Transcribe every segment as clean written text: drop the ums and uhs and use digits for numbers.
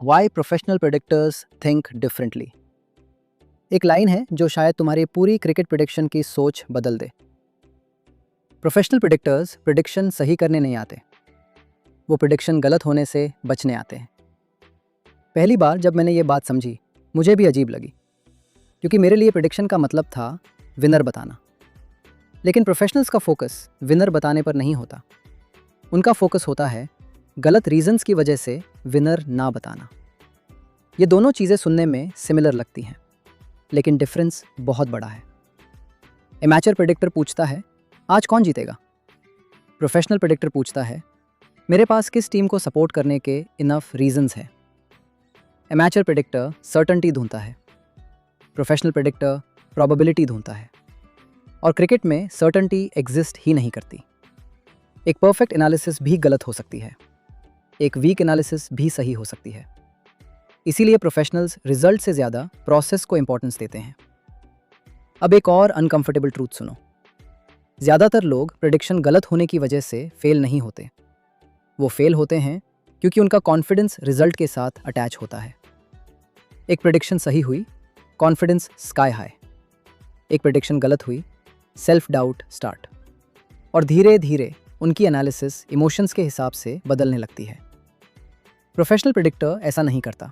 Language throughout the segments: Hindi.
Y professional predictors think differently. एक लाइन है जो शायद तुम्हारी पूरी क्रिकेट प्रेडिक्शन की सोच बदल दे। प्रोफेशनल प्रेडिक्टर्स प्रेडिक्शन सही करने नहीं आते, वो प्रेडिक्शन गलत होने से बचने आते हैं। पहली बार जब मैंने ये बात समझी मुझे भी अजीब लगी, क्योंकि मेरे लिए प्रेडिक्शन का मतलब था विनर बताना। लेकिन प्रोफेशनल्स का फोकस विनर बताने पर नहीं होता, उनका फोकस होता है गलत रीजंस की वजह से विनर ना बताना। ये दोनों चीज़ें सुनने में सिमिलर लगती हैं, लेकिन डिफरेंस बहुत बड़ा है। एमेचर प्रेडिक्टर पूछता है आज कौन जीतेगा, प्रोफेशनल प्रेडिक्टर पूछता है मेरे पास किस टीम को सपोर्ट करने के इनफ रीजंस है। एमेचर प्रेडिक्टर सर्टेनिटी ढूंढता है, प्रोफेशनल प्रेडिक्टर प्रोबेबिलिटी ढूंढता है। और क्रिकेट में सर्टेनिटी एग्जिस्ट ही नहीं करती। एक परफेक्ट एनालिसिस भी गलत हो सकती है, एक वीक एनालिसिस भी सही हो सकती है। इसीलिए प्रोफेशनल्स रिजल्ट से ज़्यादा प्रोसेस को इंपॉर्टेंस देते हैं। अब एक और अनकंफर्टेबल ट्रूथ सुनो, ज़्यादातर लोग प्रेडिक्शन गलत होने की वजह से फेल नहीं होते, वो फेल होते हैं क्योंकि उनका कॉन्फिडेंस रिजल्ट के साथ अटैच होता है। एक प्रेडिक्शन सही हुई, कॉन्फिडेंस स्काई हाई। एक प्रेडिक्शन गलत हुई, सेल्फ डाउट स्टार्ट। और धीरे धीरे उनकी एनालिसिस इमोशंस के हिसाब से बदलने लगती है। प्रोफेशनल प्रेडिक्टर ऐसा नहीं करता,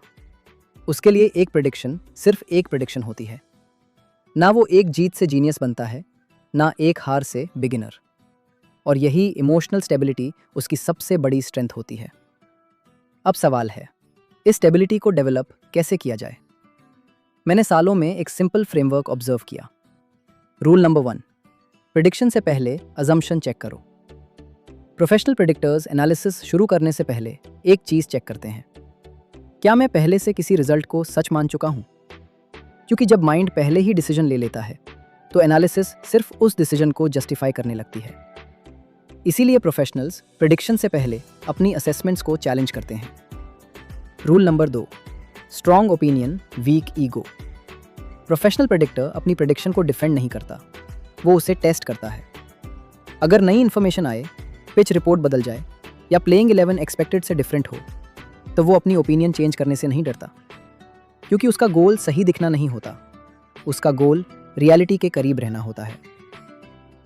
उसके लिए एक प्रेडिक्शन सिर्फ एक प्रेडिक्शन होती है। ना वो एक जीत से जीनियस बनता है, ना एक हार से बिगिनर। और यही इमोशनल स्टेबिलिटी उसकी सबसे बड़ी स्ट्रेंथ होती है। अब सवाल है, इस स्टेबिलिटी को डेवलप कैसे किया जाए? मैंने सालों में एक सिंपल फ्रेमवर्क ऑब्जर्व किया। रूल नंबर 1, प्रेडिक्शन से पहले अजम्पशन चेक करो। प्रोफेशनल प्रेडिक्टर्स एनालिसिस शुरू करने से पहले एक चीज़ चेक करते हैं, क्या मैं पहले से किसी रिजल्ट को सच मान चुका हूँ? क्योंकि जब माइंड पहले ही डिसीजन ले लेता है तो एनालिसिस सिर्फ उस डिसीजन को जस्टिफाई करने लगती है। इसीलिए प्रोफेशनल्स प्रेडिक्शन से पहले अपनी असेसमेंट्स को चैलेंज करते हैं। Rule number 2, strong opinion weak ego. Professional predictor अपनी प्रेडिक्शन को डिफेंड नहीं करता, वो उसे टेस्ट करता है। अगर नई इन्फॉर्मेशन आए, पिच रिपोर्ट बदल जाए या प्लेइंग 11 एक्सपेक्टेड से डिफरेंट हो, तो वो अपनी ओपिनियन चेंज करने से नहीं डरता, क्योंकि उसका गोल सही दिखना नहीं होता, उसका गोल रियलिटी के करीब रहना होता है।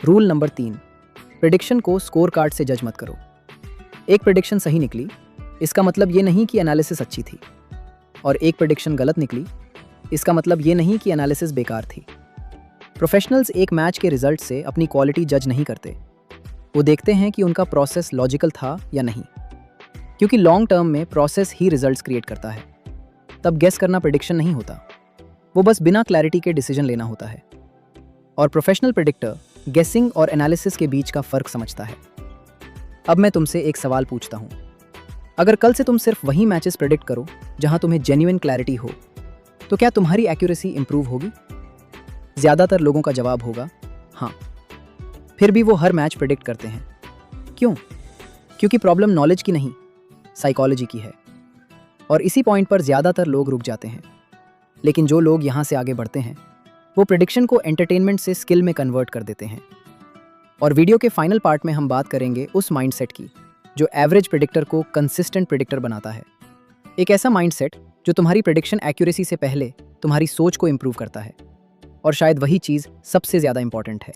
रूल नंबर 3, प्रेडिक्शन को स्कोर कार्ड से जज मत करो। एक प्रेडिक्शन सही निकली, इसका मतलब ये नहीं कि एनालिसिस अच्छी थी, और एक प्रेडिक्शन गलत निकली, इसका मतलब ये नहीं कि एनालिसिस बेकार थी। प्रोफेशनल्स एक मैच के रिजल्ट से अपनी क्वालिटी जज नहीं करते, वो देखते हैं कि उनका प्रोसेस लॉजिकल था या नहीं, क्योंकि लॉन्ग टर्म में प्रोसेस ही रिजल्ट्स क्रिएट करता है। तब गेस करना प्रेडिक्शन नहीं होता, वो बस बिना क्लैरिटी के डिसीजन लेना होता है। और प्रोफेशनल प्रेडिक्टर गेसिंग और एनालिसिस के बीच का फर्क समझता है। अब मैं तुमसे एक सवाल पूछता हूँ, अगर कल से तुम सिर्फ वही मैचेस प्रेडिक्ट करो जहाँ तुम्हें जेन्युइन क्लैरिटी हो, तो क्या तुम्हारी एक्यूरेसी इंप्रूव होगी? ज़्यादातर लोगों का जवाब होगा हाँ। फिर भी वो हर मैच प्रेडिक्ट करते हैं। क्यों? क्योंकि प्रॉब्लम नॉलेज की नहीं, साइकोलॉजी की है। और इसी पॉइंट पर ज़्यादातर लोग रुक जाते हैं। लेकिन जो लोग यहाँ से आगे बढ़ते हैं, वो प्रेडिक्शन को एंटरटेनमेंट से स्किल में कन्वर्ट कर देते हैं। और वीडियो के फाइनल पार्ट में हम बात करेंगे उस माइंडसेट की जो एवरेज प्रेडिक्टर को कंसिस्टेंट प्रेडिक्टर बनाता है। एक ऐसा माइंडसेट जो तुम्हारी प्रेडिक्शन एक्यूरेसी से पहले तुम्हारी सोच को इंप्रूव करता है। और शायद वही चीज़ सबसे ज़्यादा इंपॉर्टेंट है।